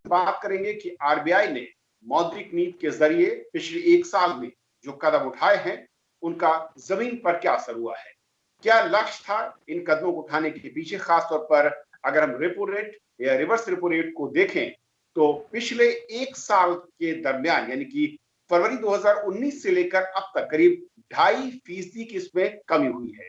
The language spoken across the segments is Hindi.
बात करेंगे कि आरबीआई ने मौद्रिक नीति के जरिए पिछले एक साल में जो कदम उठाए हैं उनका जमीन पर क्या असर हुआ है, क्या लक्ष्य था इन कदमों को उठाने के पीछे। खासतौर पर अगर हम रेपो रेट या रिवर्स रेपो रेट को देखें तो पिछले एक साल के दरमियान यानी कि फरवरी 2019 से लेकर अब तक करीब 2.5% की इसमें कमी हुई है।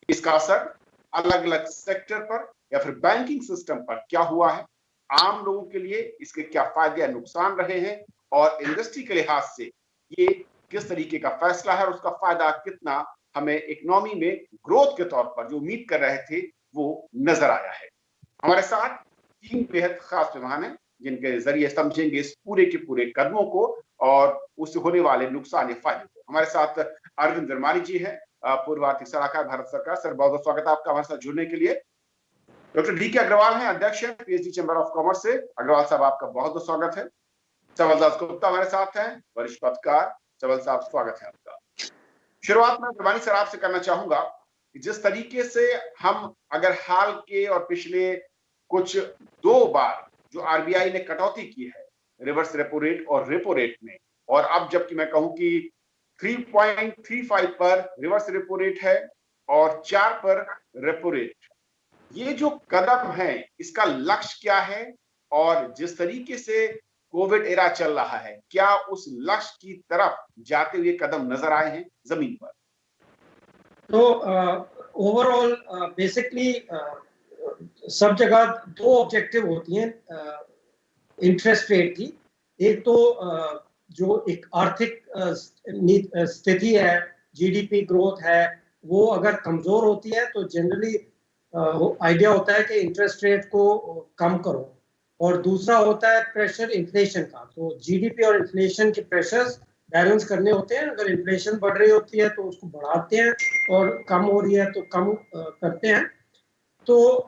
इसका असर अलग अलग सेक्टर पर या फिर बैंकिंग सिस्टम पर क्या हुआ है, आम लोगों के लिए इसके क्या फायदे या नुकसान रहे हैं और इंडस्ट्री के लिहाज से ये किस तरीके का फैसला है और उसका फायदा कितना हमें इकोनॉमी में ग्रोथ के तौर पर जो उम्मीद कर रहे थे वो नजर आया है। हमारे साथ 3 बेहद खास मेहमान हैं जिनके जरिए समझेंगे इस पूरे के पूरे कदमों को और उससे होने वाले नुकसान या फायदे को। हमारे साथ अरविंद वर्मानी जी हैं, पूर्व आर्थिक सलाहकार भारत सरकार। सर बहुत बहुत स्वागत है आपका हमारे साथ जुड़ने के लिए। डॉक्टर डी के अग्रवाल हैं, अध्यक्ष हैं पीएचडी चैम्बर ऑफ कॉमर्स से। अग्रवाल साहब आपका बहुत बहुत स्वागत है। चवल दास गुप्ता हमारे साथ हैं, वरिष्ठ पत्रकार। चवल साहब स्वागत है आपका। शुरुआत में वर्मानी सर आपसे करना चाहूंगा कि जिस तरीके से हम अगर हाल के और पिछले कुछ 2 बार जो आरबीआई ने कटौती की है रिवर्स रेपो रेट और रेपो रेट में, और अब जबकि मैं कहूं कि 3.35 पर रिवर्स रेपो रेट है और 4 पर रेपो रेट, ये जो कदम है इसका लक्ष्य क्या है और जिस तरीके से कोविड एरा चल रहा है क्या उस लक्ष्य की तरफ जाते हुए कदम नजर आए हैं जमीन पर? तो ओवरऑल बेसिकली सब जगह 2 ऑब्जेक्टिव होती हैं इंटरेस्ट रेट की। एक तो जो एक आर्थिक स्थिति है, जीडीपी ग्रोथ है, वो अगर कमजोर होती है तो जनरली आइडिया होता है कि इंटरेस्ट रेट को कम करो। और दूसरा होता है प्रेशर इन्फ्लेशन का। तो जीडीपी और इन्फ्लेशन के प्रेशर्स बैलेंस करने होते हैं। अगर इन्फ्लेशन बढ़ रही होती है तो उसको बढ़ाते हैं और कम हो रही है तो कम करते हैं। तो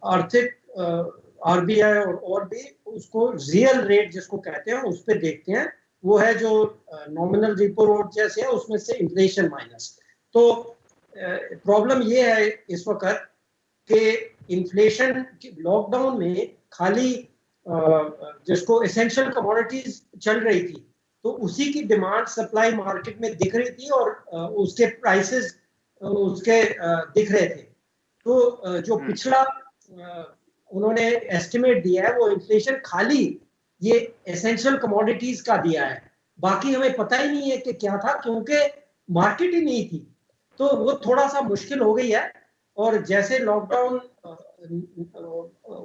आर्थिक आरबीआई और भी उसको रियल रेट जिसको कहते हैं उस पर देखते हैं। वो है जो नॉमिनल रेपो रेट जैसे है उसमें से इन्फ्लेशन माइनस। तो प्रॉब्लम ये है इस वक्त कि इन्फ्लेशन लॉकडाउन में खाली जिसको एसेंशियल कमोडिटीज चल रही थी तो उसी की डिमांड सप्लाई मार्केट में दिख रही थी और उसके प्राइसेस उसके दिख रहे थे। तो जो पिछला उन्होंने एस्टिमेट दिया है वो इन्फ्लेशन खाली ये एसेंशियल कमोडिटीज का दिया है, बाकी हमें पता ही नहीं है कि क्या था क्योंकि मार्केट ही नहीं थी। तो वो थोड़ा सा मुश्किल हो गई है और जैसे लॉकडाउन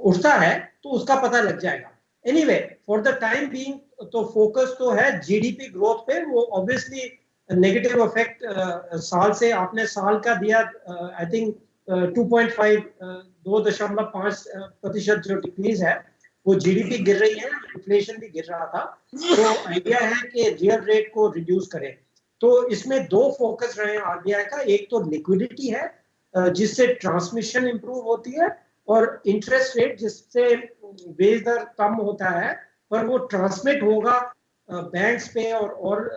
उठता है तो उसका पता लग जाएगा। Anyway for the time being तो फोकस तो है जीडीपी ग्रोथ पे। वो ऑब्वियसली नेगेटिव इफेक्ट साल से आपने साल का दिया आई थिंक 2.5% जो डिक्रीज है वो जीडीपी गिर रही है, इन्फ्लेशन भी गिर रहा था। तो आइडिया है कि रियल रेट को रिड्यूस करें। तो इसमें 2 फोकस रहे हैं आरबीआई का। एक तो लिक्विडिटी है जिससे ट्रांसमिशन इंप्रूव होती है, और इंटरेस्ट रेट जिससे बेस दर कम होता है पर वो ट्रांसमिट होगा बैंक्स पे और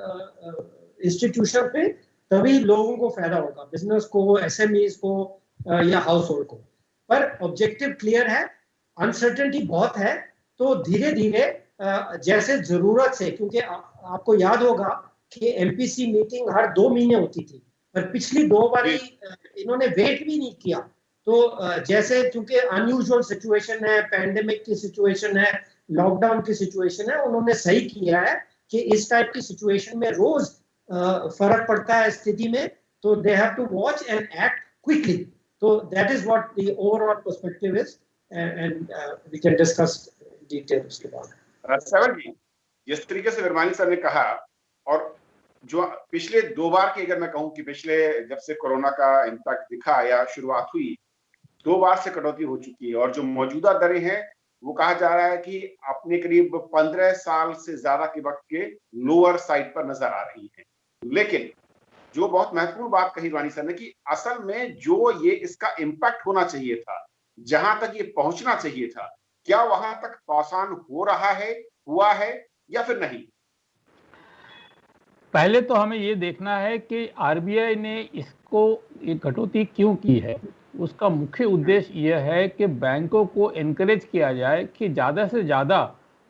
इंस्टीट्यूशन पे, तभी लोगों को फायदा होगा, बिजनेस को, एसएमईज को या हाउस होल्ड को। पर ऑब्जेक्टिव क्लियर है, अनसर्टेनिटी बहुत है। तो धीरे धीरे जैसे जरूरत से, क्योंकि आपको याद होगा कि एमपीसी मीटिंग हर 2 महीने होती थी पर पिछली 2 बारी इन्होंने वेट भी नहीं किया। तो जैसे क्योंकि अनयूजुअल सिचुएशन है, पैंडेमिक की सिचुएशन है, लॉकडाउन की सिचुएशन है, उन्होंने सही किया है कि इस टाइप की सिचुएशन में रोज फर्क पड़ता है स्थिति में, तो they have to watch and act quickly. तो that is what the overall perspective is and we can discuss detail उसके बाद। सेवन जी, जिस तरीके से वर्मानी सर ने कहा, और जो पिछले 2 बार की अगर मैं कहूं कि पिछले जब से कोरोना का इम्पैक्ट दिखा या शुरुआत हुई 2 बार से कटौती हो चुकी है और जो मौजूदा दरें हैं वो कहा जा रहा है कि अपने करीब 15 साल से ज्यादा के वक्त के लोअर साइड पर नजर आ रही है। लेकिन जो बहुत महत्वपूर्ण बात कही वानी सर ने कि असल में जो ये इसका इम्पैक्ट होना चाहिए था, जहां तक ये पहुंचना चाहिए था, क्या वहां तक पहुंचान हो रहा है, हुआ है या फिर नहीं? पहले तो हमें ये देखना है कि आरबीआई ने इसको ये कटौती क्यों की है। उसका मुख्य उद्देश्य यह है कि बैंकों को एनकरेज किया जाए कि ज़्यादा से ज़्यादा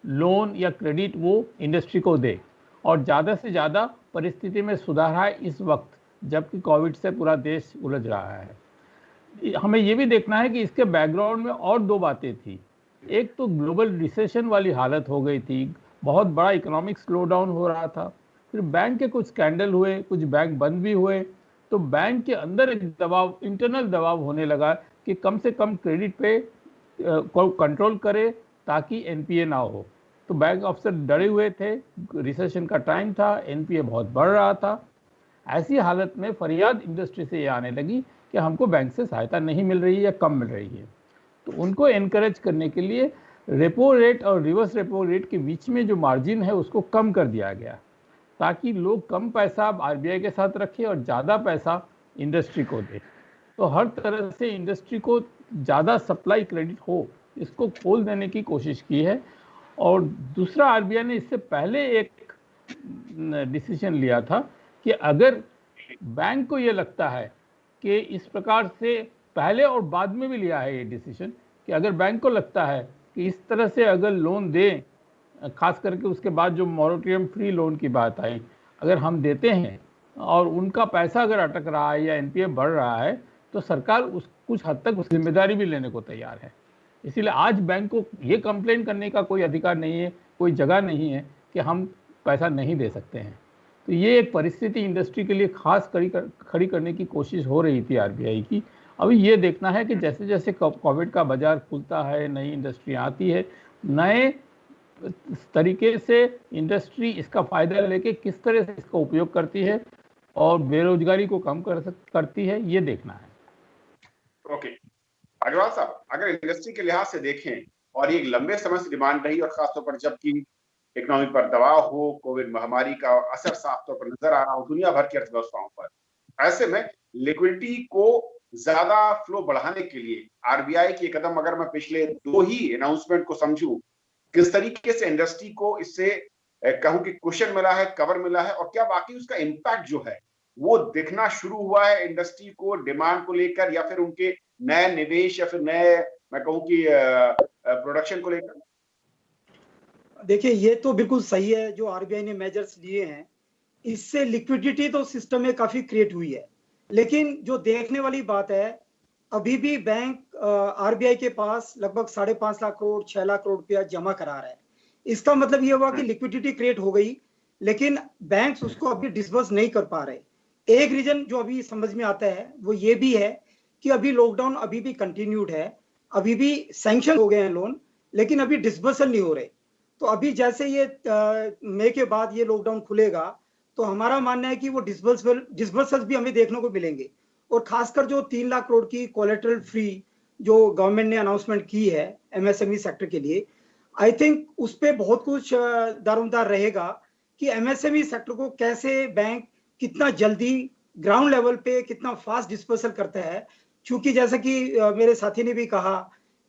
लोन या क्रेडिट वो इंडस्ट्री को दे और ज़्यादा से ज़्यादा परिस्थिति में सुधार आए इस वक्त जबकि कोविड से पूरा देश उलझ रहा है। हमें ये भी देखना है कि इसके बैकग्राउंड में और दो बातें थी। एक तो ग्लोबल रिसेशन वाली हालत हो गई थी, बहुत बड़ा इकोनॉमिक स्लो डाउन हो रहा था, फिर बैंक के कुछ स्कैंडल हुए, कुछ बैंक बंद भी हुए, तो बैंक के अंदर एक दबाव, इंटरनल दबाव होने लगा कि कम से कम क्रेडिट पे को कंट्रोल करे ताकि एनपीए ना हो। तो बैंक अफसर डरे हुए थे, रिसेशन का टाइम था, एनपीए बहुत बढ़ रहा था। ऐसी हालत में फरियाद इंडस्ट्री से ये आने लगी कि हमको बैंक से सहायता नहीं मिल रही है या कम मिल रही है। तो उनको एनकरेज करने के लिए रेपो रेट और रिवर्स रेपो रेट के बीच में जो मार्जिन है उसको कम कर दिया गया ताकि लोग कम पैसा आरबीआई के साथ रखें और ज़्यादा पैसा इंडस्ट्री को दे। तो हर तरह से इंडस्ट्री को ज़्यादा सप्लाई क्रेडिट हो, इसको खोल देने की कोशिश की है। और दूसरा, आरबीआई ने इससे पहले एक डिसीजन लिया था कि अगर बैंक को ये लगता है कि इस प्रकार से, पहले और बाद में भी लिया है ये डिसीजन, कि अगर बैंक को लगता है कि इस तरह से अगर लोन दें, खास करके उसके बाद जो मॉरेटोरियम फ्री लोन की बात आई, अगर हम देते हैं और उनका पैसा अगर अटक रहा है या एनपीए बढ़ रहा है तो सरकार उस कुछ हद तक उस जिम्मेदारी भी लेने को तैयार है। इसीलिए आज बैंक को ये कंप्लेन करने का कोई अधिकार नहीं है, कोई जगह नहीं है कि हम पैसा नहीं दे सकते हैं। तो ये एक परिस्थिति इंडस्ट्री के लिए खास खड़ी करने की कोशिश हो रही थी आरबीआई की। अभी ये देखना है कि जैसे जैसे कोविड का बाजार खुलता है, नई इंडस्ट्री आती है, नए तरीके से इंडस्ट्री इसका फायदा लेके किस तरह से इसका उपयोग करती है और बेरोजगारी को कम करती है, ये देखना है। ओके अग्रवाल साहब, अगर इंडस्ट्री के लिहाज से देखें और ये एक लंबे समय से डिमांड रही और खासतौर पर जबकि इकोनॉमी पर दबाव हो, कोविड महामारी का असर साफ तौर पर नजर आ रहा हो दुनिया भर की अर्थव्यवस्थाओं पर, ऐसे में लिक्विडिटी को ज्यादा फ्लो बढ़ाने के लिए आरबीआई के कदम, अगर मैं पिछले दो ही अनाउंसमेंट को समझूं, किस तरीके से इंडस्ट्री को इससे कहूं कि कुशन मिला है, कवर मिला है, और क्या वाकई उसका इम्पैक्ट जो है वो दिखना शुरू हुआ है इंडस्ट्री को डिमांड को लेकर, या फिर उनके नए निवेश या फिर नए, मैं कहूं कि प्रोडक्शन को लेकर? देखिए, ये तो बिल्कुल सही है जो आरबीआई ने मेजर्स लिए हैं, इससे लिक्विडिटी तो सिस्टम में काफी क्रिएट हुई है। लेकिन जो देखने वाली बात है, अभी भी बैंक आरबीआई के पास लगभग 5.5 लाख करोड़ 6 लाख करोड़ रुपया जमा करा रहा है। इसका मतलब ये हुआ कि लिक्विडिटी क्रिएट हो गई, लेकिन बैंक्स उसको अभी डिसबर्स नहीं कर पा रहे। एक रीजन जो अभी समझ में आता है वो ये भी है कि अभी लॉकडाउन अभी भी कंटिन्यूड है, अभी भी सैंक्शन हो गए हैं लोन, लेकिन अभी डिसबर्सल नहीं हो रहे। तो अभी जैसे ये मई के बाद ये लॉकडाउन खुलेगा तो हमारा मानना है कि वो डिसबर्सल्स भी हमें देखने को मिलेंगे। और खासकर जो 3 लाख करोड़ की कोलेटरल फ्री जो गवर्नमेंट ने अनाउंसमेंट की है एमएसएमई सेक्टर के लिए, आई थिंक उस पर बहुत कुछ दारोमदार रहेगा कि एमएसएमई सेक्टर को कैसे बैंक कितना जल्दी ग्राउंड लेवल पे कितना फास्ट डिस्पर्सल करता है। क्योंकि जैसा कि मेरे साथी ने भी कहा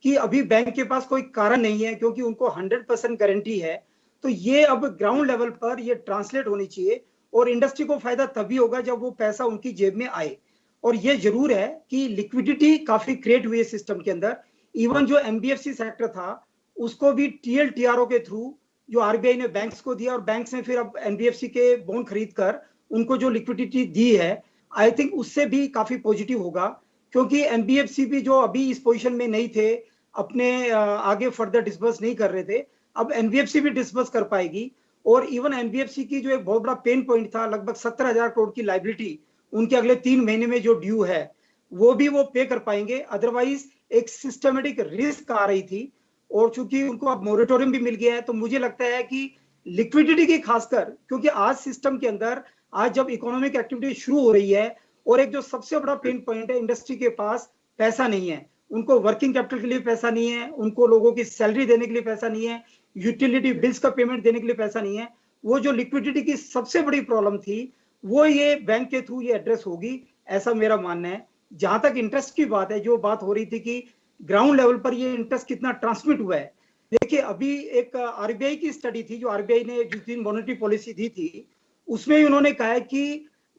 कि अभी बैंक के पास कोई कारण नहीं है, क्योंकि उनको 100% गारंटी है। तो ये अब ग्राउंड लेवल पर ये ट्रांसलेट होनी चाहिए और इंडस्ट्री को फायदा तभी होगा जब वो पैसा उनकी जेब में आए। और ये जरूर है कि लिक्विडिटी काफी क्रिएट हुई है सिस्टम के अंदर। इवन जो एनबीएफसी सेक्टर था उसको भी टीएल टीआरओ के थ्रू जो आरबीआई ने बैंक्स को दिया और बैंक्स ने फिर अब एनबीएफसी के बॉन्ड खरीद कर उनको जो लिक्विडिटी दी है, आई थिंक उससे भी काफी पॉजिटिव होगा। क्योंकि एनबीएफसी भी जो अभी इस पोजीशन में नहीं थे, अपने आगे फर्दर डिस्बर्स नहीं कर रहे थे, अब एनबीएफसी भी डिस्बर्स कर पाएगी। और इवन एनबीएफसी की जो एक बहुत बड़ा पेन पॉइंट था, लगभग 17,000 करोड़ की लाइबिलिटी उनके अगले 3 महीने में जो ड्यू है वो भी वो पे कर पाएंगे। अदरवाइज एक सिस्टमेटिक रिस्क आ रही थी, और चूंकि उनको अब मोरेटोरियम भी मिल गया है तो मुझे लगता है कि लिक्विडिटी की खासकर, क्योंकि आज सिस्टम के अंदर आज जब इकोनॉमिक एक्टिविटी शुरू हो रही है और एक जो सबसे बड़ा पेन पॉइंट है, इंडस्ट्री के पास पैसा नहीं है, उनको वर्किंग कैपिटल के लिए पैसा नहीं है, उनको लोगों की सैलरी देने के लिए पैसा नहीं है, यूटिलिटी बिल्स का पेमेंट देने के लिए पैसा नहीं है। वो जो लिक्विडिटी की सबसे बड़ी प्रॉब्लम थी वो ये बैंक के थ्रू ये एड्रेस होगी, ऐसा मेरा मानना है। जहां तक इंटरेस्ट की बात है, जो बात हो रही थी कि ग्राउंड लेवल पर ये इंटरेस्ट कितना ट्रांसमिट हुआ है, देखिए अभी एक आरबीआई की स्टडी थी जो आरबीआई ने जिस दिन मॉनेटरी पॉलिसी दी थी उसमें उन्होंने कहा है कि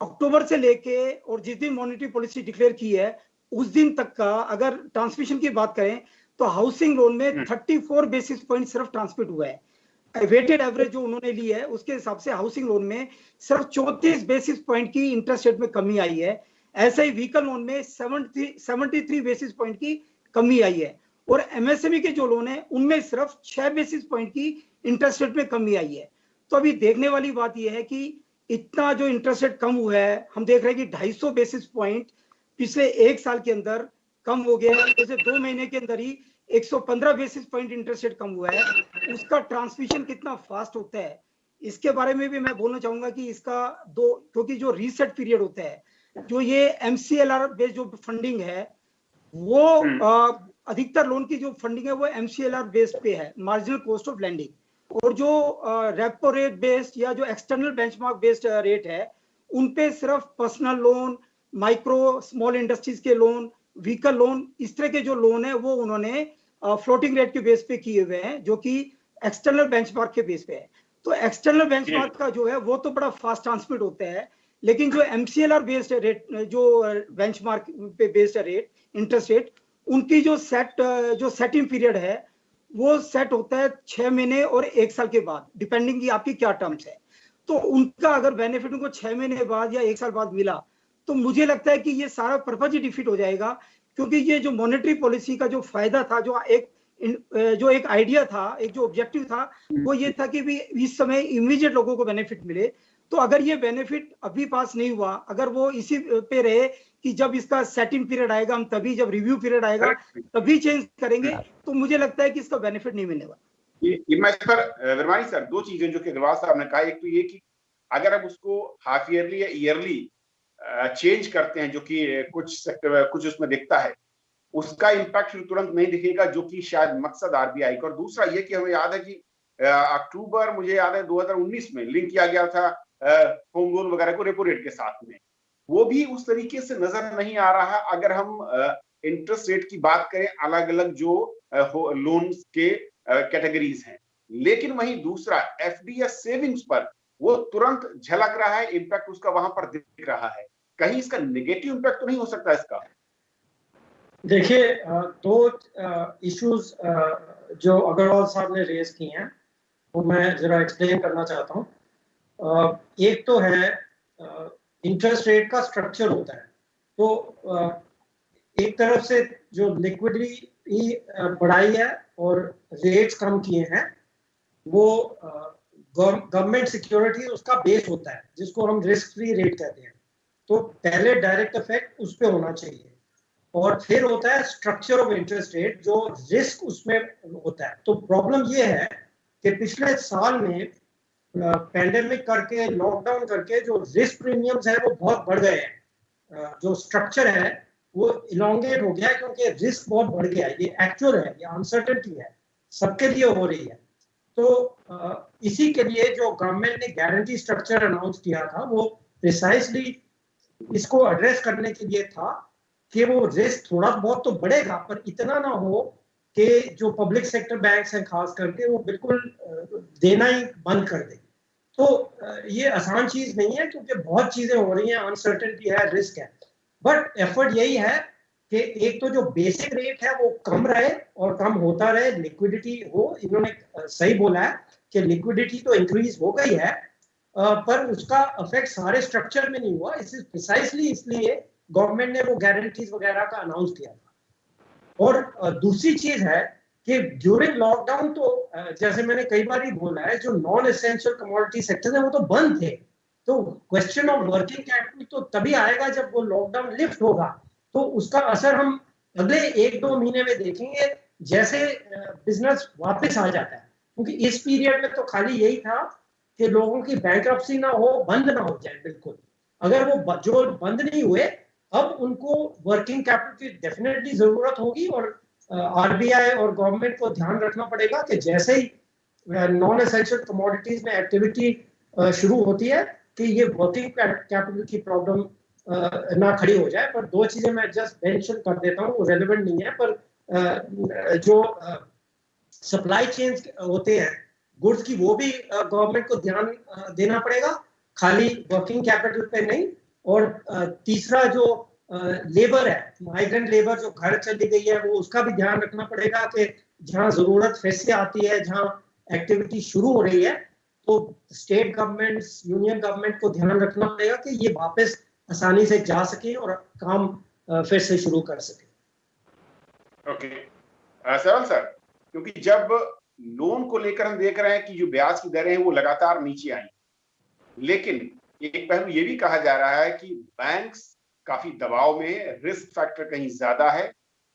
अक्टूबर से लेके और जिस दिन मॉनेटरी पॉलिसी डिक्लेयर की है उस दिन तक का अगर ट्रांसमिशन की बात करें तो हाउसिंग लोन में 34 बेसिस पॉइंट सिर्फ ट्रांसमिट हुआ है। वेटेड एवरेज जो उन्होंने ली है उसके हिसाब से हाउसिंग लोन में सिर्फ 34 बेसिस पॉइंट की इंटरेस्ट रेट में कमी आई है। ऐसे ही व्हीकल लोन में 73 बेसिस पॉइंट की कमी आई है और एमएसएमई के जो लोन है उनमें सिर्फ 6 बेसिस पॉइंट की इंटरेस्ट रेट में कमी आई है। तो अभी देखने वाली बात यह है कि इतना जो इंटरेस्ट रेट कम हुआ है, हम देख रहे हैं कि 250 बेसिस पॉइंट पिछले एक साल के अंदर कम हो गया है। जैसे 2 महीने के अंदर ही 115 बेसिस पॉइंट इंटरेस्ट रेट कम हुआ है। उसका ट्रांसमिशन कितना फास्ट होता है इसके बारे में भी मैं बोलना चाहूंगा कि इसका क्योंकि जो रीसेट पीरियड होता है, जो ये एमसीएलआर बेस्ड जो फंडिंग है वो अधिकतर लोन की जो फंडिंग है वो एमसीएलआर बेस्ड पे है, मार्जिनल कॉस्ट ऑफ लैंडिंग। और जो रेपो रेट बेस्ड या जो एक्सटर्नल बेंचमार्क बेस्ड रेट है उन पे सिर्फ personal loan, micro small industries के लोन, व्हीकल लोन, इस तरह के जो लोन है वो उन्होंने फ्लोटिंग रेट के बेस पे किए हुए हैं जो कि एक्सटर्नल बेंचमार्क के बेस पे है। तो एक्सटर्नल बेंचमार्क का जो है वो तो बड़ा फास्ट ट्रांसमिट होता है, लेकिन जो एमसीएलआर बेस्ड रेट, जो बेंचमार्क पे बेस्ड रेट, इंटरेस्ट रेट, उनकी जो सेटिंग पीरियड है वो सेट होता है 6 महीने और 1 साल के बाद, डिपेंडिंग की आपकी क्या टर्म्स है। तो उनका अगर बेनिफिट उनको 6 महीने बाद या 1 साल बाद मिला तो मुझे लगता है कि ये सारा पर्पज ही डिफीट हो जाएगा, क्योंकि ये जो मॉनेटरी पॉलिसी का जो फायदा था, जो एक आइडिया था, एक जो ऑब्जेक्टिव था, वो ये था कि भी इस समय इमीडिएट लोगों को बेनिफिट मिले। तो अगर ये बेनिफिट अभी पास नहीं हुआ, अगर वो इसी पे रहे कि जब इसका सेटिंग पीरियड आएगा हम तभी, जब रिव्यू पीरियड आएगा तभी चेंज करेंगे, तो मुझे लगता है कि इसका बेनिफिट नहीं मिलने वाला। ये मैं इस पर विरमानी सर 2 चीजें जो कि अग्रवाल साहब ने कहा, एक तो ये कि अगर अब उसको हाफ ईयरली या ईयरली चेंज करते हैं जो कि कुछ उसमें दिखता है, उसका इम्पैक्ट तुरंत नहीं दिखेगा जो कि शायद मकसद आरबीआई का। और दूसरा ये कि हमें याद है कि अक्टूबर, मुझे याद है 2019 में लिंक किया गया था होम लोन वगैरह को रेपो रेट के साथ में, वो भी उस तरीके से नजर नहीं आ रहा। अगर हम इंटरेस्ट रेट की बात करें अलग अलग जो लोन्स के कैटेगरीज हैं, लेकिन वहीं दूसरा एफडी या सेविंग्स पर वो तुरंत झलक रहा है, इम्पैक्ट उसका वहां पर दिख रहा है। कहीं इसका नेगेटिव इम्पैक्ट तो नहीं हो सकता इसका? देखिए, 2 इश्यूज जो अग्रवाल साहब ने रेज किए हैं वो मैं जरा एक्सप्लेन करना चाहता हूँ। एक तो है इंटरेस्ट रेट का स्ट्रक्चर होता है। तो एक तरफ से जो लिक्विडिटी बढ़ाई है और रेट्स कम किए हैं, वो गवर्नमेंट सिक्योरिटी उसका बेस होता है जिसको हम रिस्क फ्री रेट कहते हैं। तो पहले डायरेक्ट इफेक्ट उस पर होना चाहिए, और फिर होता है स्ट्रक्चर ऑफ इंटरेस्ट रेट जो रिस्क उसमें होता है। तो प्रॉब्लम ये है कि पिछले साल में पैंडेमिक करके, लॉकडाउन करके जो रिस्क प्रीमियम्स है वो बहुत बढ़ गए हैं। जो स्ट्रक्चर है वो इलोंगेट हो गया है क्योंकि रिस्क बहुत बढ़ गया है। ये एक्चुअल है, ये अनसर्टेनिटी है, सबके लिए हो रही है। तो इसी के लिए जो गवर्नमेंट ने गारंटी स्ट्रक्चर अनाउंस किया था वो प्रिसाइसली इसको एड्रेस करने के लिए था कि वो रिस्क थोड़ा बहुत तो बढ़ेगा पर इतना ना हो कि जो पब्लिक सेक्टर बैंक्स हैं खास करके वो बिल्कुल देना ही बंद कर दे। तो ये आसान चीज नहीं है क्योंकि बहुत चीजें हो रही हैं, अनसर्टेनिटी है, रिस्क है। बट एफर्ट यही है कि एक तो जो बेसिक रेट है वो कम रहे और कम होता रहे, लिक्विडिटी हो। इन्होंने सही बोला है कि लिक्विडिटी तो इंक्रीज हो गई है, पर उसका इफेक्ट सारे स्ट्रक्चर में नहीं हुआ। प्रिसाइसली इसलिए गवर्नमेंट ने वो गारंटीज वगैरह का अनाउंस किया था। और दूसरी चीज है कि ड्यूरिंग लॉकडाउन तो जैसे मैंने कई बार ही बोला है, जो नॉन एसेंशियल कमोडिटी सेक्टर है वो तो बंद थे। तो क्वेश्चन ऑफ वर्किंग कैपिटल तो तभी आएगा जब वो लॉकडाउन लिफ्ट होगा। तो उसका असर हम अगले 1-2 महीने में देखेंगे जैसे बिजनेस वापस आ जाता है। क्योंकि इस पीरियड में तो खाली यही था कि लोगों की बैंक्रप्सी ना हो, बंद ना हो जाए बिल्कुल। अगर वो जो बंद नहीं हुए, अब उनको वर्किंग कैपिटल की डेफिनेटली जरूरत होगी और आरबीआई और गवर्नमेंट को ध्यान रखना पड़ेगा कि जैसे ही नॉन एसेंशियल कमोडिटीज में एक्टिविटी शुरू होती है कि ये वर्किंग कैपिटल की प्रॉब्लम ना खड़ी हो जाए। पर 2 चीजें मैं जस्ट मेंशन कर देता हूँ, वो रेलेवेंट नहीं है, पर जो सप्लाई चेन होते हैं गुड्स की, वो भी गवर्नमेंट को ध्यान देना पड़ेगा, खाली वर्किंग कैपिटल पे नहीं। और तीसरा जो लेबर है, माइग्रेंट लेबर जो घर चली गई है, वो उसका भी ध्यान रखना पड़ेगा कि जहां जरूरत फिर से आती है, जहां एक्टिविटी शुरू हो रही है, तो स्टेट गवर्नमेंट्स, यूनियन गवर्नमेंट को ध्यान रखना पड़ेगा कि ये वापस आसानी से जा सके और काम फिर से शुरू कर सके। ओके सरल सर, क्योंकि जब लोन को लेकर हम देख रहे हैं कि जो ब्याज की दरें हैं वो लगातार नीचे आई, लेकिन एक पहलू ये भी कहा जा रहा है कि बैंक्स काफी दबाव में, रिस्क फैक्टर कहीं ज्यादा है,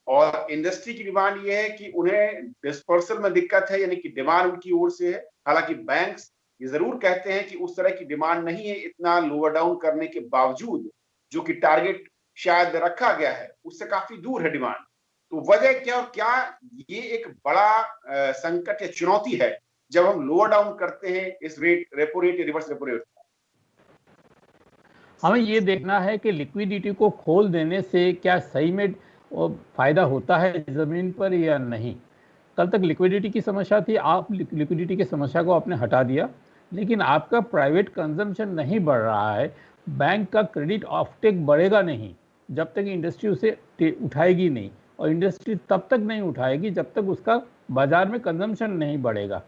और इंडस्ट्री की डिमांड ये है कि उन्हें डिस्पर्सल में दिक्कत है, यानी कि डिमांड उनकी ओर से है। हालांकि बैंक्स ये जरूर कहते हैं कि उस तरह की डिमांड नहीं है, इतना लोअर डाउन करने के बावजूद जो कि टारगेट शायद रखा गया है उससे काफी दूर है डिमांड। तो वजह क्या, और क्या ये एक बड़ा संकट या चुनौती है जब हम लोअर डाउन करते हैं इस रेट, रेपो रेट या रिवर्स रेपो रेट? हमें ये देखना है कि लिक्विडिटी को खोल देने से क्या सही में फायदा होता है जमीन पर या नहीं। कल तक लिक्विडिटी की समस्या थी, आप लिक्विडिटी की समस्या को आपने हटा दिया, लेकिन आपका प्राइवेट कंजम्पशन नहीं बढ़ रहा है, बैंक का क्रेडिट ऑफटेक बढ़ेगा नहीं जब तक इंडस्ट्री उसे उठाएगी नहीं, और इंडस्ट्री तब तक नहीं उठाएगी जब तक उसका बाजार में कंजम्पशन नहीं बढ़ेगा।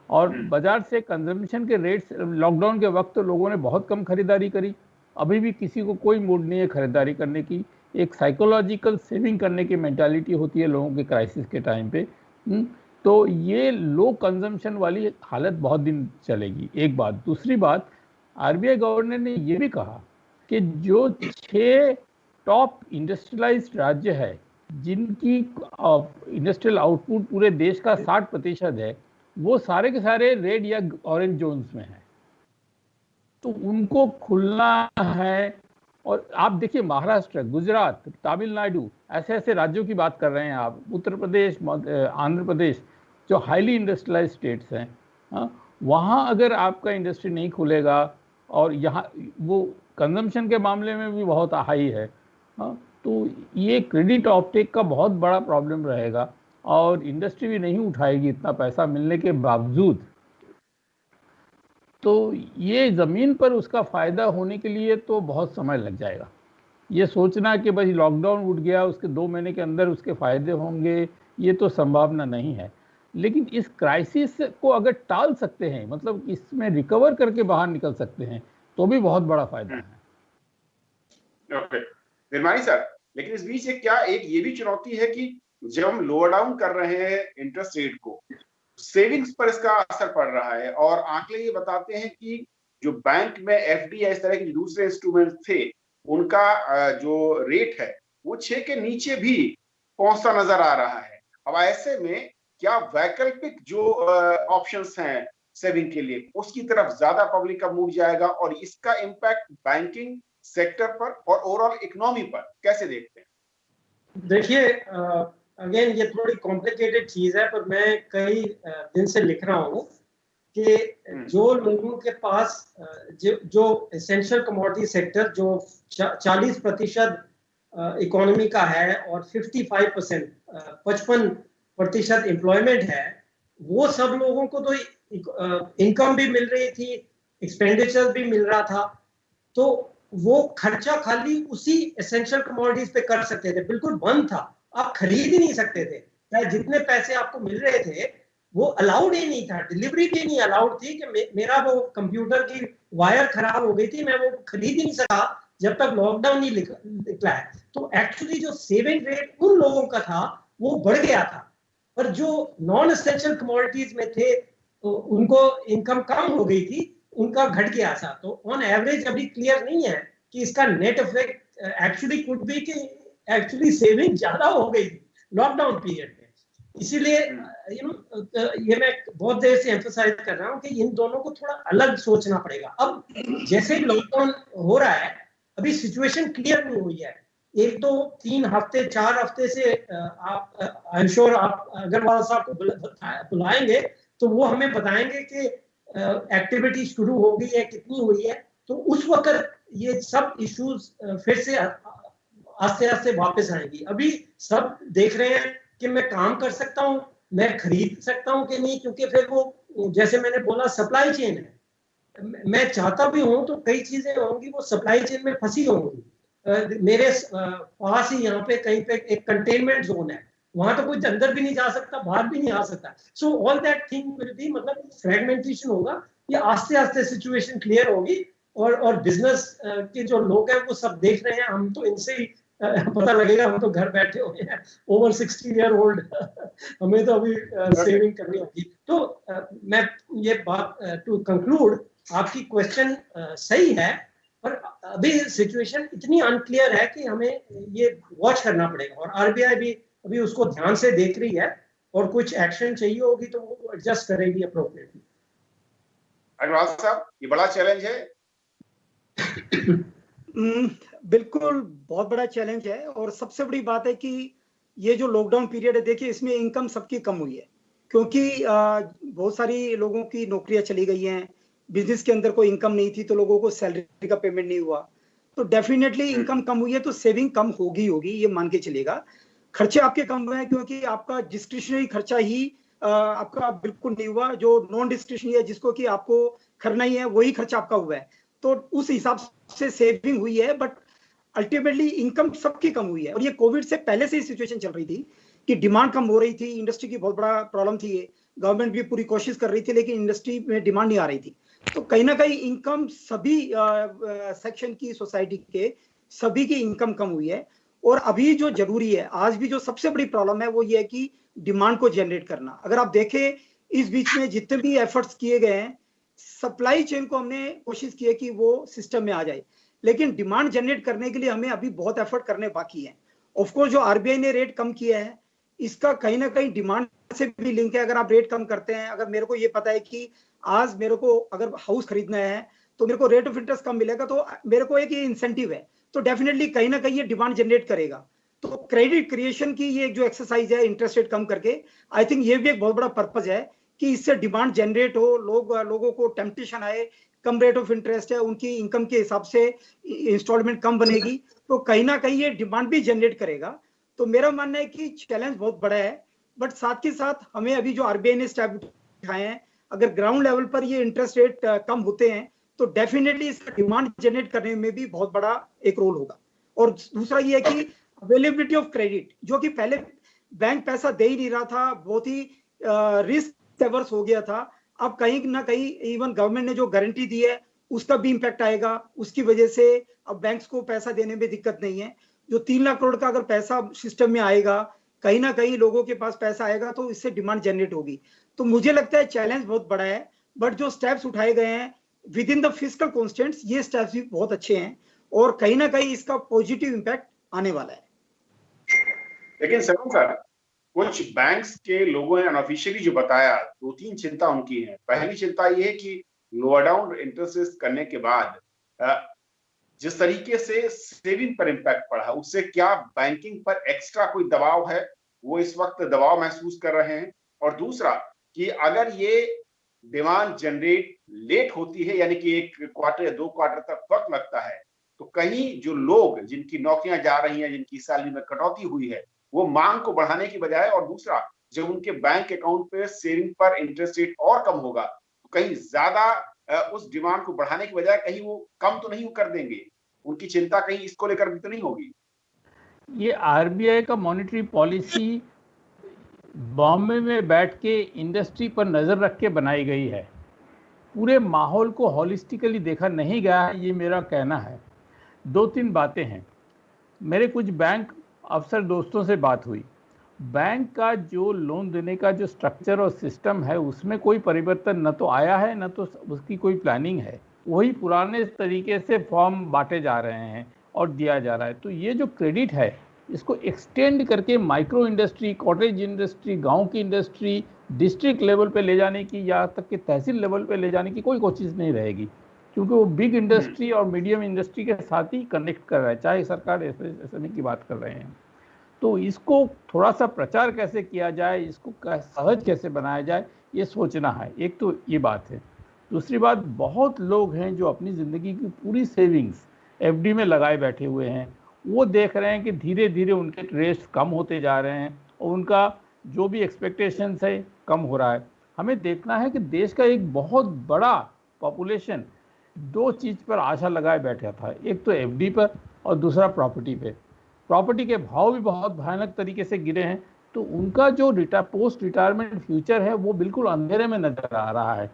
और बाजार से कंजम्पशन के रेट्स, लॉकडाउन के वक्त तो लोगों ने बहुत कम खरीदारी करी, अभी भी किसी को कोई मूड नहीं है खरीदारी करने की। एक साइकोलॉजिकल सेविंग करने की मेंटालिटी होती है लोगों के क्राइसिस के टाइम पे। तो ये लो कंजम्पशन वाली हालत बहुत दिन चलेगी, एक बात। दूसरी बात, आरबीआई गवर्नर ने ये भी कहा कि जो 6 टॉप इंडस्ट्रियलाइज्ड राज्य है जिनकी इंडस्ट्रियल आउटपुट पूरे देश का 60% है, वो सारे के सारे रेड या ऑरेंज जोन्स में हैं, तो उनको खुलना है। और आप देखिए महाराष्ट्र, गुजरात, तमिलनाडु, ऐसे ऐसे राज्यों की बात कर रहे हैं आप, उत्तर प्रदेश, आंध्र प्रदेश, जो हाईली इंडस्ट्रियलाइज्ड स्टेट्स हैं, वहाँ अगर आपका इंडस्ट्री नहीं खुलेगा, और यहाँ वो कंजम्पशन के मामले में भी बहुत हाई है, तो ये क्रेडिट ऑफटेक का बहुत बड़ा प्रॉब्लम रहेगा, और इंडस्ट्री भी नहीं उठाएगी इतना पैसा मिलने के बावजूद। तो ये ज़मीन पर उसका फ़ायदा होने के लिए तो बहुत समय लग जाएगा। ये सोचना कि भाई लॉकडाउन उठ गया उसके 2 महीने के अंदर उसके फ़ायदे होंगे, ये तो संभावना नहीं है। लेकिन इस क्राइसिस को अगर टाल सकते हैं, मतलब इसमें रिकवर करके बाहर निकल सकते हैं, तो भी बहुत बड़ा फ़ायदा है। ओके निर्माणी सर, लेकिन इस बीच क्या एक ये भी चुनौती है कि जब हम लोअर डाउन कर रहे हैं इंटरेस्ट रेट को, सेविंग्स पर इसका असर पड़ रहा है, और आंकड़े ये बताते हैं कि जो बैंक में एफडी या इस तरह के दूसरे इंस्ट्रूमेंट थे, उनका जो रेट है वो 6 के नीचे भी पहुंचता नजर आ रहा है। अब ऐसे में क्या वैकल्पिक जो ऑप्शंस हैं सेविंग के लिए, उसकी तरफ ज्यादा पब्लिक का मूव जाएगा, और इसका इम्पैक्ट बैंकिंग सेक्टर पर और ओवरऑल इकोनॉमी पर कैसे देखते हैं? देखिए, अगेन ये थोड़ी कॉम्प्लिकेटेड चीज है, पर मैं कई दिन से लिख रहा हूँ कि जो लोगों के पास जो एसेंशियल कमोडिटी सेक्टर जो 40% इकोनॉमी का है और 55% एम्प्लॉयमेंट है, वो सब लोगों को तो इनकम भी मिल रही थी, एक्सपेंडिचर भी मिल रहा था, तो वो खर्चा खाली उसी एसेंशियल कमोडिटीज पे कर सकते थे, बिल्कुल बंद था, आप खरीद ही नहीं सकते थे। जितने पैसे आपको मिल रहे थे वो अलाउड ही नहीं था, डिलीवरी भी नहीं अलाउड थी कि मेरा वो कंप्यूटर की वायर खराब हो गई थी, मैं वो खरीद ही नहीं सका जब तक लॉकडाउन नहीं निकला है। तो एक्चुअली जो सेविंग रेट उन लोगों का था वो बढ़ गया था, पर जो नॉन एसेंशियल कमोडिटीज में थे तो उनको इनकम कम हो गई थी, उनका घट गया था। तो ऑन एवरेज अभी क्लियर नहीं है कि इसका net effect actually could be कि एक्चुअली सेविंग ज्यादा हो गई लॉकडाउन पीरियड में। इसीलिए ये मैं बहुत देर से एम्फसाइज कर रहा हूँ कि इन दोनों को थोड़ा अलग सोचना पड़ेगा। अब जैसे लॉकडाउन हो रहा है, अभी सिचुएशन क्लियर नहीं हुई है, 1 2 3 हफ्ते 4 हफ्ते से आप आई एम श्योर आप अग्रवाल साहब को बुलाएंगे तो वो हमें बताएंगे कि एक्टिविटी शुरू हो गई है, कितनी हुई है। तो उस वक्त ये सब इश्यूज फिर से आस्ते आस्ते वापस आएंगी। अभी सब देख रहे हैं कि मैं काम कर सकता हूँ, मैं खरीद सकता हूँ कि नहीं, क्योंकि फिर वो जैसे मैंने बोला सप्लाई चेन है, मैं चाहता भी हूँ तो कई चीजें होंगी वो सप्लाई चेन में फंसी होंगी, मेरे पास ही यहाँ पे कहीं पे एक कंटेनमेंट जोन है, वहां तो कोई अंदर भी नहीं जा सकता, बाहर भी नहीं आ सकता। So all that thing will be, मतलब फ्रेगमेंटेशन होगा, ये आस्ते आस्ते सिचुएशन क्लियर होगी। और बिजनेस के जो लोग हैं वो सब देख रहे हैं, हम तो इनसे ही पता लगेगा, हम तो घर बैठे हुए हैं, ओवर 60 ईयर ओल्ड हमें तो अभी सेविंग करनी होगी। तो मैं ये बात टू कंक्लूड, आपकी क्वेश्चन सही है, पर अभी सिचुएशन इतनी अनक्लियर है कि हमें ये वॉच करना पड़ेगा, और आरबीआई भी अभी उसको ध्यान से देख रही है, और कुछ एक्शन चाहिए होगी तो वो एडजस्ट करेगी अप्रोप्रिएटली। अग्रवाल साहब, ये बड़ा चैलेंज है। बिल्कुल बहुत बड़ा चैलेंज है, और सबसे बड़ी बात है कि ये जो लॉकडाउन पीरियड है, देखिए इसमें इनकम सबकी कम हुई है, क्योंकि बहुत सारी लोगों की नौकरियां चली गई हैं, बिजनेस के अंदर कोई इनकम नहीं थी, तो लोगों को सैलरी का पेमेंट नहीं हुआ, तो डेफिनेटली इनकम कम हुई है, तो सेविंग कम होगी ये मान के चलेगा। खर्चे आपके कम हुए हैं, क्योंकि आपका डिस्क्रिशनरी खर्चा ही आपका बिल्कुल नहीं हुआ, जो नॉन डिस्क्रिशनरी है जिसको कि आपको करना ही है, वही खर्चा आपका हुआ है, तो उस हिसाब से सेविंग हुई है। बट अल्टीमेटली इनकम सबकी कम हुई है, और ये कोविड से पहले से ही सिचुएशन चल रही थी कि डिमांड कम हो रही थी, इंडस्ट्री की बहुत बड़ा प्रॉब्लम थी, ये गवर्नमेंट भी पूरी कोशिश कर रही थी, लेकिन इंडस्ट्री में डिमांड नहीं आ रही थी, तो कहीं ना कहीं इनकम सभी सेक्शन की सोसाइटी के सभी की इनकम कम हुई है। और अभी जो जरूरी है, आज भी जो सबसे बड़ी प्रॉब्लम है वो ये है कि डिमांड को जनरेट करना। अगर आप देखें इस बीच में जितने भी एफर्ट्स किए गए हैं, सप्लाई चेन को हमने कोशिश की है कि वो सिस्टम में आ जाए, लेकिन डिमांड जनरेट करने के लिए हमें अभी बहुत एफर्ट करने बाकी है। ऑफकोर्स जो आरबीआई ने रेट कम किया है, इसका कहीं ना कहीं डिमांड से भी लिंक है। अगर आप रेट कम करते हैं, अगर मेरे को ये पता है कि आज मेरे को अगर हाउस खरीदना है तो मेरे को रेट ऑफ इंटरेस्ट कम मिलेगा, तो मेरे को एक ये इंसेंटिव है, तो डेफिनेटली कहीं ना कहीं ये डिमांड जनरेट करेगा। तो क्रेडिट क्रिएशन की ये जो एक्सरसाइज है इंटरेस्ट रेट कम करके, आई थिंक ये भी एक बहुत बड़ा पर्पज है कि इससे डिमांड जनरेट हो, लोगों को टेम्पटेशन आए, कम रेट ऑफ इंटरेस्ट है, उनकी इनकम के हिसाब से इंस्टॉलमेंट कम बनेगी, तो कहीं ना कहीं ये डिमांड भी जनरेट करेगा। तो मेरा मानना है कि चैलेंज बहुत बड़ा है, बट साथ के साथ हमें अभी जो आरबीआई ने स्टेप उठाए हैं, अगर ग्राउंड लेवल पर ये इंटरेस्ट रेट कम होते हैं तो डेफिनेटली इसका डिमांड जनरेट करने में भी बहुत बड़ा एक रोल होगा। और दूसरा ये है कि अवेलेबिलिटी ऑफ क्रेडिट, जो कि पहले बैंक पैसा दे ही नहीं रहा था, बहुत ही रिस्क एवर्स हो गया था, अब कहीं ना कहीं इवन गवर्नमेंट ने जो गारंटी दी है उसका भी इंपैक्ट आएगा, उसकी वजह से अब बैंक्स को पैसा देने में दिक्कत नहीं है। जो 3 लाख करोड़ का अगर पैसा सिस्टम में आएगा, कहीं ना कहीं लोगों के पास पैसा आएगा, तो इससे डिमांड जनरेट होगी। तो मुझे लगता है चैलेंज बहुत बड़ा है, बट जो स्टेप्स उठाए गए हैं with in the fiscal constants, ये स्टेप्स भी बहुत अच्छे हैं, और कहीं ना कहीं इसका पॉजिटिव इंपैक्ट आने वाला है। लेकिन सर कुछ बैंक्स के लोगों ने अनऑफिशियली जो बताया, 2-3 चिंता उनकी है। पहली चिंता ये है कि लोअर डाउन इंटरेस्ट रेट करने के बाद जिस तरीके से सेविंग पर इम्पैक्ट पड़ा, उससे क्या बैंकिंग पर एक्स्ट्रा कोई दबाव है, वो इस वक्त दबाव महसूस कर रहे हैं। और दूसरा कि अगर ये डिमांड जनरेट लेट होती है, यानी कि 1 क्वार्टर या 2 क्वार्टर तक वक्त लगता है, तो कहीं जो लोग जिनकी नौकरियां जा रही हैं, जिनकी सैलरी में कटौती हुई है, वो मांग को बढ़ाने की बजाय, और दूसरा जब उनके बैंक अकाउंट पे सेविंग पर इंटरेस्ट रेट और कम होगा, तो कहीं ज्यादा उस डिमांड को बढ़ाने की बजाय कहीं वो कम तो नहीं कर देंगे। उनकी चिंता कहीं इसको लेकर भी तो नहीं होगी। ये आरबीआई का मॉनेटरी पॉलिसी बॉम्बे में बैठ के इंडस्ट्री पर नज़र रख के बनाई गई है, पूरे माहौल को हॉलिस्टिकली देखा नहीं गया है, ये मेरा कहना है। 2-3 बातें हैं। मेरे कुछ बैंक अफसर दोस्तों से बात हुई, बैंक का जो लोन देने का जो स्ट्रक्चर और सिस्टम है उसमें कोई परिवर्तन न तो आया है, न तो उसकी कोई प्लानिंग है, वही पुराने तरीके से फॉर्म बांटे जा रहे हैं और दिया जा रहा है। तो ये जो क्रेडिट है इसको एक्सटेंड करके माइक्रो इंडस्ट्री, कॉटेज इंडस्ट्री, गांव की इंडस्ट्री, डिस्ट्रिक्ट लेवल पे ले जाने की, या तक कि तहसील लेवल पे ले जाने की कोई कोशिश नहीं रहेगी, क्योंकि वो बिग इंडस्ट्री और मीडियम इंडस्ट्री के साथ ही कनेक्ट कर रहा है, चाहे सरकार एसएमई की बात कर रहे हैं। तो इसको थोड़ा सा प्रचार कैसे किया जाए, इसको सहज कैसे बनाया जाए, ये सोचना है। एक तो ये बात है। दूसरी बात, बहुत लोग हैं जो अपनी ज़िंदगी की पूरी सेविंग्स एफडी में लगाए बैठे हुए हैं, वो देख रहे हैं कि धीरे धीरे उनके रेट्स कम होते जा रहे हैं और उनका जो भी एक्सपेक्टेशंस है कम हो रहा है। हमें देखना है कि देश का एक बहुत बड़ा पॉपुलेशन 2 चीज़ पर आशा लगाए बैठा था, एक तो एफडी पर और दूसरा प्रॉपर्टी पे। प्रॉपर्टी के भाव भी बहुत भयानक तरीके से गिरे हैं, तो उनका जो पोस्ट रिटायरमेंट फ्यूचर है वो बिल्कुल अंधेरे में नजर आ रहा है।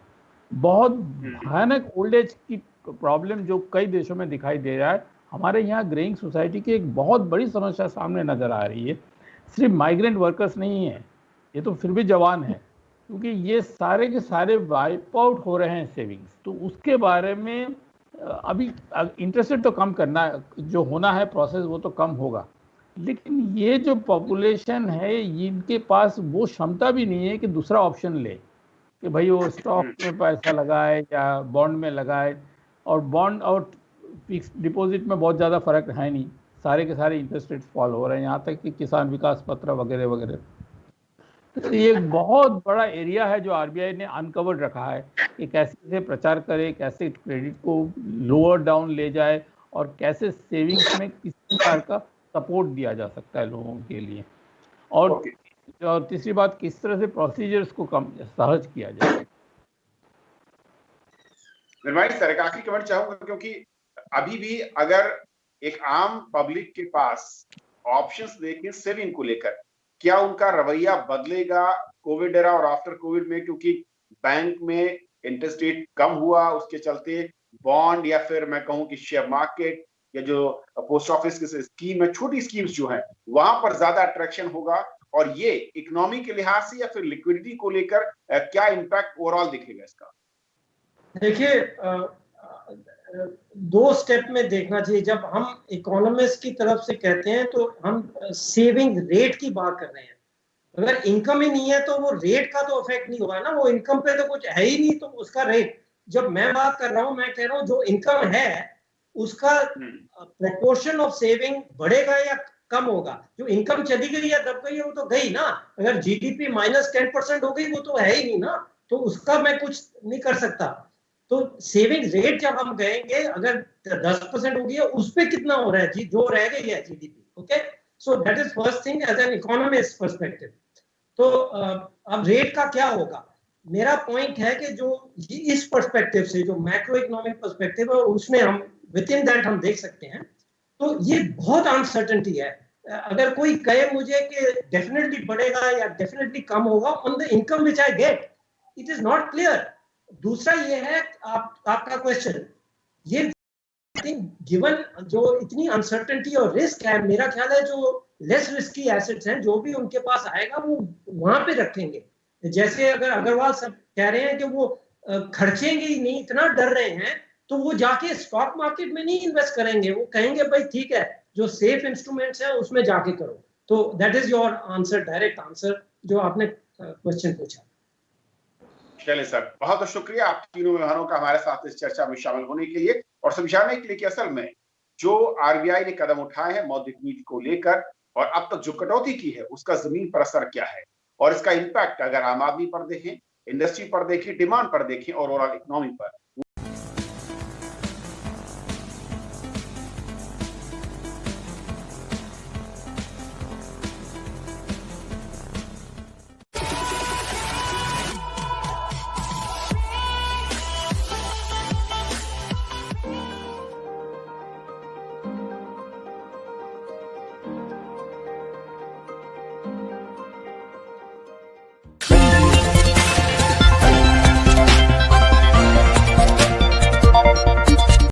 बहुत भयानक ओल्ड एज की प्रॉब्लम जो कई देशों में दिखाई दे रहा है, हमारे यहाँ ग्रेइंग सोसाइटी की एक बहुत बड़ी समस्या सामने नजर आ रही है। सिर्फ माइग्रेंट वर्कर्स नहीं है, ये तो फिर भी जवान है, क्योंकि ये सारे के सारे वाइप आउट हो रहे हैं सेविंग्स। तो उसके बारे में अभी इंटरेस्ट रेट तो कम करना, जो होना है प्रोसेस वो तो कम होगा, लेकिन ये जो पॉपुलेशन है इनके पास वो क्षमता भी नहीं है कि दूसरा ऑप्शन ले, कि भाई वो स्टॉक में पैसा लगाए या बॉन्ड में लगाए। और बॉन्ड और फिक्स डिपॉजिट में बहुत ज़्यादा फर्क है नहीं, सारे के सारे इंटरेस्ट रेट फॉल हो रहे हैं, यहाँ तक कि किसान विकास पत्र वगैरह वगैरह। तो ये एक बहुत बड़ा एरिया है जो आरबीआई ने अनकवर्ड रखा है कि कैसे इसे प्रचार करे, कैसे क्रेडिट को लोअर डाउन ले जाए और कैसे सेविंग्स में किस प्रकार का सपोर्ट दिया जा सकता है लोगों के लिए। और तीसरी बात, किस तरह से प्रोसीजर्स को कम सहज किया जाए। निर्माणी सर, एक आखिरी कमेंट चाहूंगा, क्योंकि अभी भी अगर एक आम पब्लिक के पास ऑप्शंस देखें सेविंग को लेकर, क्या उनका रवैया बदलेगा कोविड एरा और आफ्टर कोविड में? क्योंकि बैंक में इंटरेस्ट रेट कम हुआ, उसके चलते बॉन्ड या फिर मैं कहूं कि शेयर मार्केट या जो पोस्ट ऑफिस की स्कीम है, छोटी स्कीम्स जो हैं, वहां पर ज्यादा अट्रैक्शन होगा। और ये इकोनॉमी के लिहाज से या फिर लिक्विडिटी को लेकर क्या इम्पैक्ट ओवरऑल दिखेगा इसका? देखिए, दो स्टेप में देखना चाहिए। जब हम इकोनॉमिस्ट की तरफ से कहते हैं तो हम सेविंग रेट की बात कर रहे हैं। अगर इनकम ही नहीं है तो वो रेट का तो इफेक्ट नहीं होगा ना, वो इनकम पे तो कुछ है ही नहीं, तो उसका रेट। जब मैं बात कर रहा हूं, मैं कह रहा हूं जो इनकम है उसका प्रोपोर्शन ऑफ सेविंग बढ़ेगा या कम होगा। जो इनकम चली गई या दब गई है वो तो गई ना। अगर जीडीपी -10% हो गई वो तो है ही नहीं ना, तो उसका मैं कुछ नहीं कर सकता। तो सेविंग रेट जब हम कहेंगे, अगर 10% हो गया, उस पर कितना हो रहा है जी, जो रह गई है GDP. Okay, so that is first thing as an economist perspective. तो अब रेट का क्या होगा? मेरा पॉइंट है कि जो इस पर्सपेक्टिव से, जो मैक्रो इकोनॉमिक पर्सपेक्टिव है, उसमें हम विद इन दैट हम देख सकते हैं। तो ये बहुत अनसर्टेनिटी है। अगर कोई कहे मुझे कि डेफिनेटली बढ़ेगा या डेफिनेटली कम होगा on the income which I get, it is not clear. दूसरा ये है आपका क्वेश्चन, ये गिवन जो इतनी अनसर्टेनिटी और रिस्क है, मेरा ख्याल है जो लेस रिस्की एसेट्स हैं, जो भी उनके पास आएगा वो वहां पे रखेंगे। जैसे अगर अग्रवाल सब कह रहे हैं कि वो खर्चेंगे ही नहीं, इतना डर रहे हैं, तो वो जाके स्टॉक मार्केट में नहीं इन्वेस्ट करेंगे। वो कहेंगे भाई ठीक है, जो सेफ इंस्ट्रूमेंट्स है उसमें जाके करो। तो that is your answer, direct answer जो आपने क्वेश्चन पूछा। चलिए सर, बहुत बहुत शुक्रिया आप तीनों मेहमानों का हमारे साथ इस चर्चा में शामिल होने के लिए और समझाने के लिए कि असल में जो आरबीआई ने कदम उठाए हैं मौद्रिक नीति को लेकर और अब तक जो कटौती की है उसका जमीन पर असर क्या है और इसका इम्पैक्ट अगर आम आदमी पर देखें, इंडस्ट्री पर देखें, डिमांड पर देखें और ओवरऑल इकोनॉमी पर